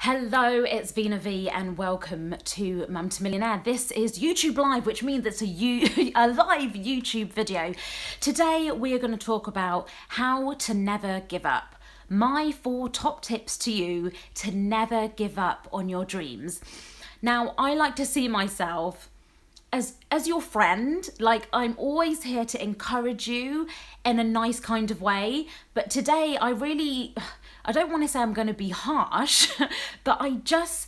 Hello, it's Veena V and welcome to Mum to Millionaire. This is YouTube Live, which means it's a live YouTube video. Today we are going to talk about how to never give up. My 4 top tips to you to never give up on your dreams. Now, I like to see myself as your friend. Like, I'm always here to encourage you in a nice kind of way, but today I don't want to say I'm going to be harsh, but I just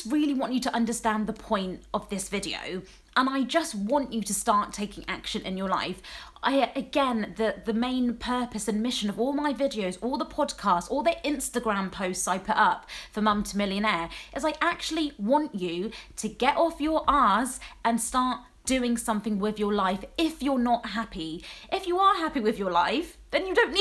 really want you to understand the point of this video, and I just want you to start taking action in your life. The main purpose and mission of all my videos, all the podcasts, all the Instagram posts I put up for Mum to Millionaire is I actually want you to get off your arse and start doing something with your life. If you're not happy, if you are happy with your life, then you don't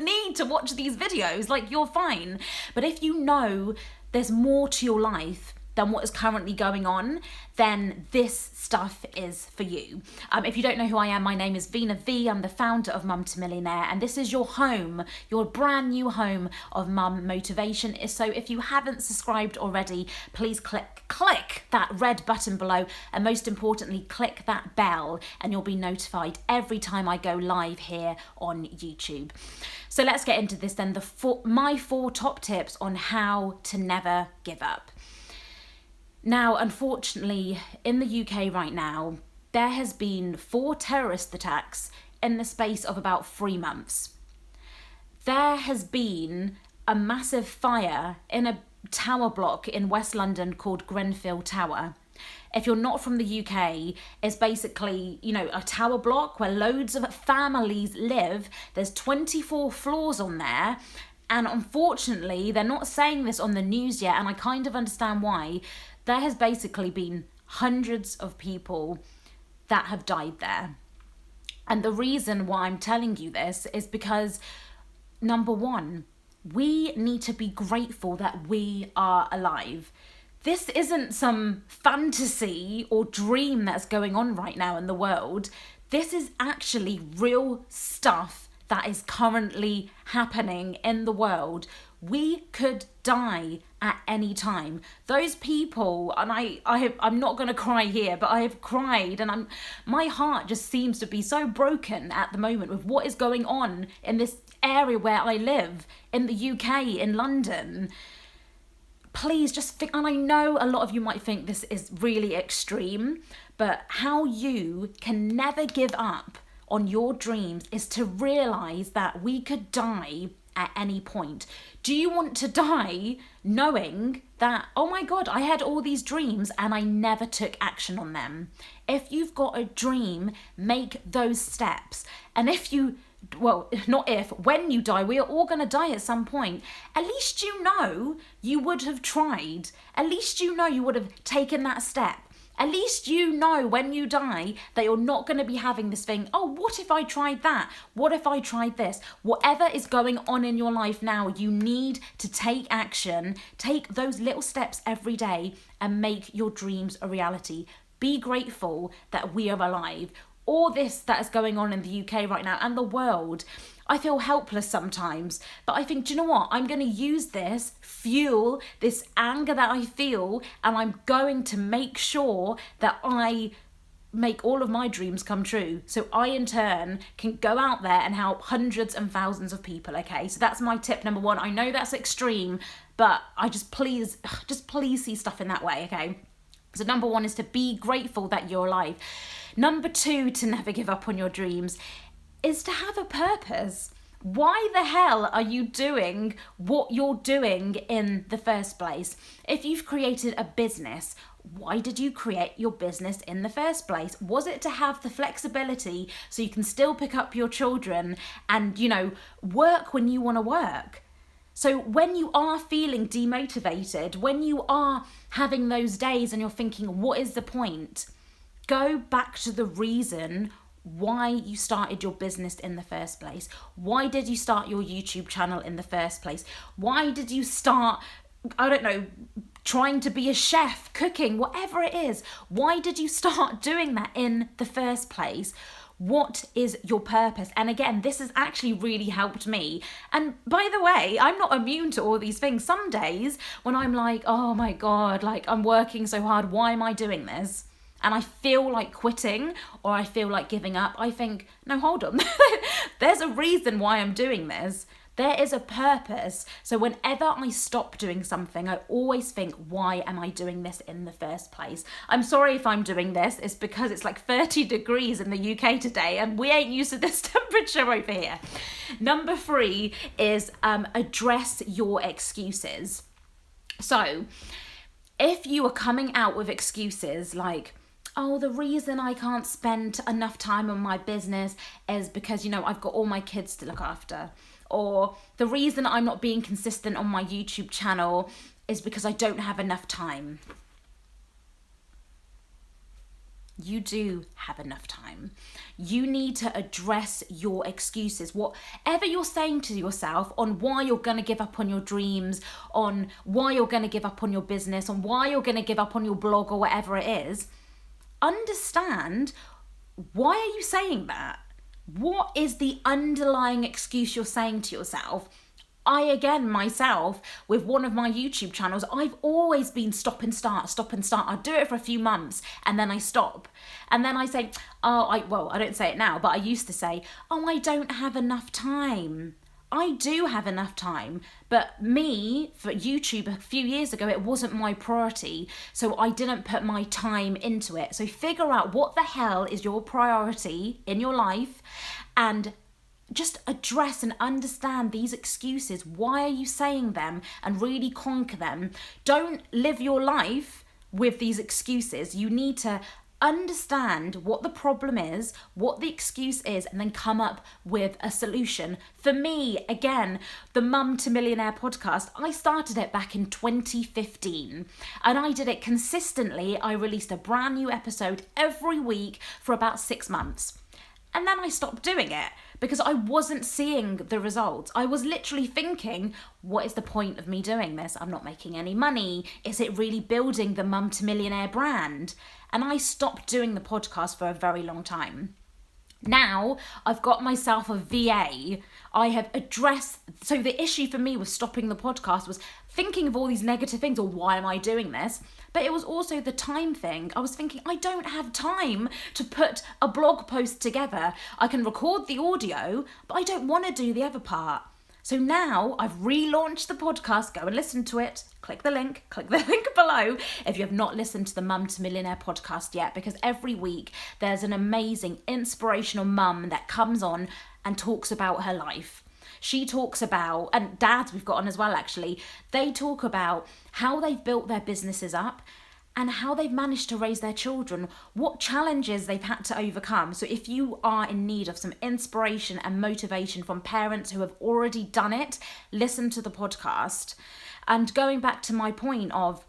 need to watch these videos. Like, you're fine. But if you know there's more to your life than what is currently going on, then this stuff is for you. If you don't know who I am, my name is Veena V. I'm the founder of Mum to Millionaire, and this is your home, your brand new home of mum motivation. So if you haven't subscribed already, please click that red button below, and most importantly, click that bell, and you'll be notified every time I go live here on YouTube. So let's get into this then. My 4 top tips on how to never give up. Now, unfortunately, in the UK right now, there has been 4 terrorist attacks in the space of about 3 months. There has been a massive fire in a tower block in West London called Grenfell Tower. If you're not from the UK, it's basically, a tower block where loads of families live. There's 24 floors on there. And unfortunately, they're not saying this on the news yet, and I kind of understand why. There has basically been hundreds of people that have died there. And the reason why I'm telling you this is because, number 1, we need to be grateful that we are alive. This isn't some fantasy or dream that's going on right now in the world. This is actually real stuff that is currently happening in the world. We could die at any time. Those people, and I'm not going to cry here, but I have cried, and my heart just seems to be so broken at the moment with what is going on in this area where I live, in the UK, in London. Please just think, and I know a lot of you might think this is really extreme, but how you can never give up on your dreams is to realize that we could die at any point. Do you want to die knowing that, oh my God, I had all these dreams and I never took action on them? If you've got a dream, make those steps. And when you die, we are all going to die at some point. At least you would have tried. At least you would have taken that step. At least when you die that you're not going to be having this thing, oh, what if I tried that? What if I tried this? Whatever is going on in your life now, you need to take action, take those little steps every day and make your dreams a reality. Be grateful that we are alive. All this that is going on in the UK right now and the world, I feel helpless sometimes, but I think, do you know what? I'm going to use this fuel, this anger that I feel, and I'm going to make sure that I make all of my dreams come true. So I, in turn, can go out there and help hundreds and thousands of people, okay? So that's my tip number 1. I know that's extreme, but please see stuff in that way, okay? So number 1 is to be grateful that you're alive. Number 2, to never give up on your dreams, is to have a purpose. Why the hell are you doing what you're doing in the first place? If you've created a business, why did you create your business in the first place? Was it to have the flexibility so you can still pick up your children and, work when you want to work? So when you are feeling demotivated, when you are having those days and you're thinking, what is the point? Go back to the reason why you started your business in the first place. Why did you start your YouTube channel in the first place? Why did you start, trying to be a chef, cooking, whatever it is? Why did you start doing that in the first place? What is your purpose? And again, this has actually really helped me. And by the way, I'm not immune to all these things. Some days when I'm like, oh my God, like I'm working so hard, why am I doing this? And I feel like quitting or I feel like giving up, I think, no, hold on. There's a reason why I'm doing this. There is a purpose. So whenever I stop doing something, I always think, why am I doing this in the first place? I'm sorry if I'm doing this. It's because it's like 30 degrees in the UK today and we ain't used to this temperature over here. Number 3 is address your excuses. So if you are coming out with excuses like, oh, the reason I can't spend enough time on my business is because, I've got all my kids to look after. Or the reason I'm not being consistent on my YouTube channel is because I don't have enough time. You do have enough time. You need to address your excuses. Whatever you're saying to yourself on why you're going to give up on your dreams, on why you're going to give up on your business, on why you're going to give up on your blog or whatever it is, understand, why are you saying that? What is the underlying excuse you're saying to yourself? Myself, with one of my YouTube channels, I've always been stop and start. I do it for a few months and then I stop. And then I say, I don't say it now, but I used to say, I don't have enough time. I do have enough time, but me, for YouTube a few years ago, it wasn't my priority, so I didn't put my time into it. So figure out what the hell is your priority in your life and just address and understand these excuses. Why are you saying them? And really conquer them. Don't live your life with these excuses. You need to understand what the problem is, what the excuse is, and then come up with a solution. For me, again, the Mum to Millionaire podcast, I started it back in 2015 and I did it consistently. I released a brand new episode every week for about 6 months. And then I stopped doing it because I wasn't seeing the results. I was literally thinking, what is the point of me doing this? I'm not making any money. Is it really building the Mum to Millionaire brand? And I stopped doing the podcast for a very long time. Now I've got myself a VA. I have addressed, so the issue for me with stopping the podcast was thinking of all these negative things, or why am I doing this? But it was also the time thing. I was thinking, I don't have time to put a blog post together. I can record the audio, but I don't want to do the other part. So now I've relaunched the podcast. Go and listen to it. Click the link below if you have not listened to the Mum to Millionaire podcast yet, because every week there's an amazing inspirational mum that comes on and talks about her life. She talks about, and dads we've got on as well actually, they talk about how they've built their businesses up and how they've managed to raise their children, what challenges they've had to overcome. So if you are in need of some inspiration and motivation from parents who have already done it, listen to the podcast. And going back to my point of,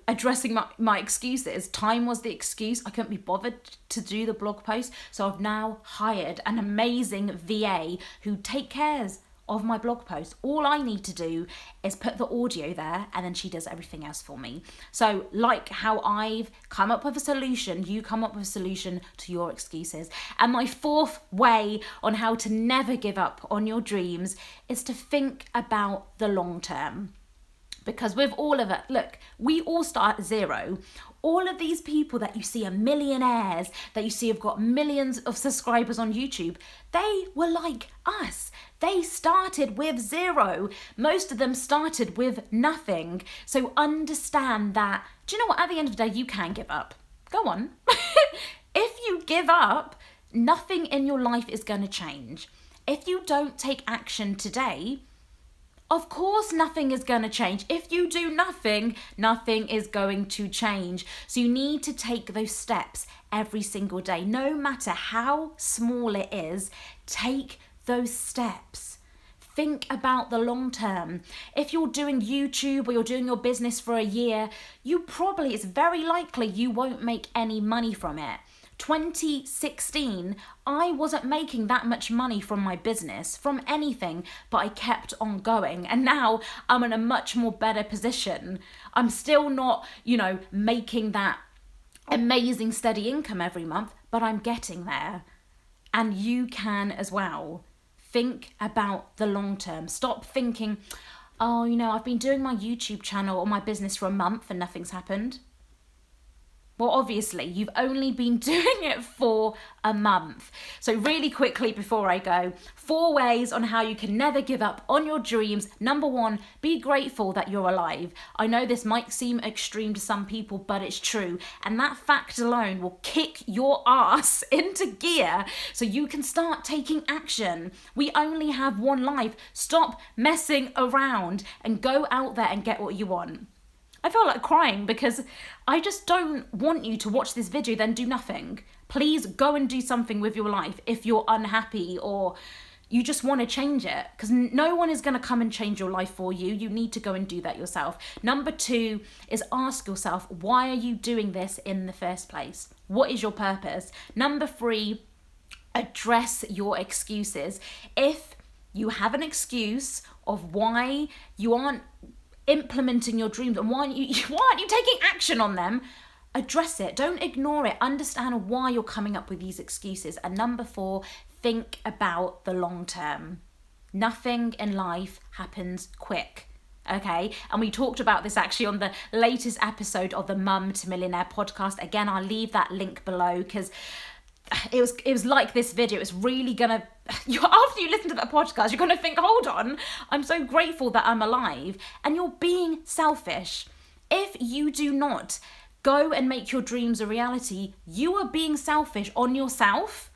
addressing my excuses, time was the excuse. I couldn't be bothered to do the blog post. So I've now hired an amazing VA who take cares of my blog post. All I need to do is put the audio there and then she does everything else for me. So like how I've come up with a solution, you come up with a solution to your excuses. And my 4th way on how to never give up on your dreams is to think about the long term. Because with all of it, look, we all start at zero. All of these people that you see are millionaires, that you see have got millions of subscribers on YouTube, they were like us. They started with zero. Most of them started with nothing. So understand that, do you know what? At the end of the day, you can give up. Go on. If you give up, nothing in your life is going to change. If you don't take action today, of course nothing is going to change. If you do nothing, nothing is going to change. So you need to take those steps every single day. No matter how small it is, take those steps. Think about the long term. If you're doing YouTube or you're doing your business for a year, it's very likely you won't make any money from it. 2016, I wasn't making that much money from my business, from anything, but I kept on going. And now I'm in a much more better position. I'm still not, making that amazing steady income every month, but I'm getting there. And you can as well. Think about the long term. Stop thinking, oh, I've been doing my YouTube channel or my business for a month and nothing's happened. Well, obviously, you've only been doing it for a month. So really quickly before I go, 4 ways on how you can never give up on your dreams. Number 1, be grateful that you're alive. I know this might seem extreme to some people, but it's true. And that fact alone will kick your ass into gear so you can start taking action. We only have one life. Stop messing around and go out there and get what you want. I feel like crying because I just don't want you to watch this video then do nothing. Please go and do something with your life if you're unhappy or you just want to change it, because no one is going to come and change your life for you. You need to go and do that yourself. Number 2 is ask yourself, why are you doing this in the first place? What is your purpose? Number 3, address your excuses. If you have an excuse of why you aren't implementing your dreams and why aren't you taking action on them, address it. Don't ignore it. Understand why you're coming up with these excuses. And number 4, think about the long term. Nothing in life happens quick. Okay, and we talked about this actually on the latest episode of the Mum to Millionaire podcast. Again, I'll leave that link below because it was like this video. It's really gonna, after you listen to that podcast, you're gonna think, hold on, I'm so grateful that I'm alive. And you're being selfish. If you do not go and make your dreams a reality, you are being selfish on yourself,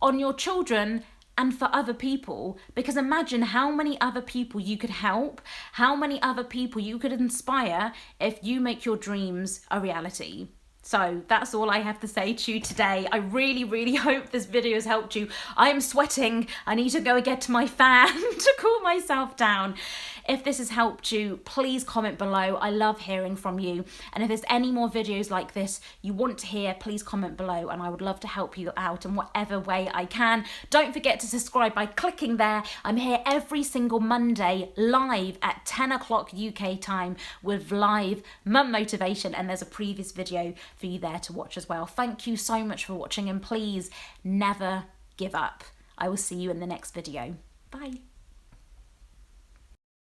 on your children, and for other people. Because imagine how many other people you could help, how many other people you could inspire if you make your dreams a reality. So that's all I have to say to you today. I really, really hope this video has helped you. I am sweating. I need to go and get to my fan to cool myself down. If this has helped you, please comment below. I love hearing from you. And if there's any more videos like this you want to hear, please comment below and I would love to help you out in whatever way I can. Don't forget to subscribe by clicking there. I'm here every single Monday live at 10 o'clock UK time with live mum motivation, and there's a previous video for you there to watch as well. Thank you so much for watching and please never give up. I will see you in the next video. Bye.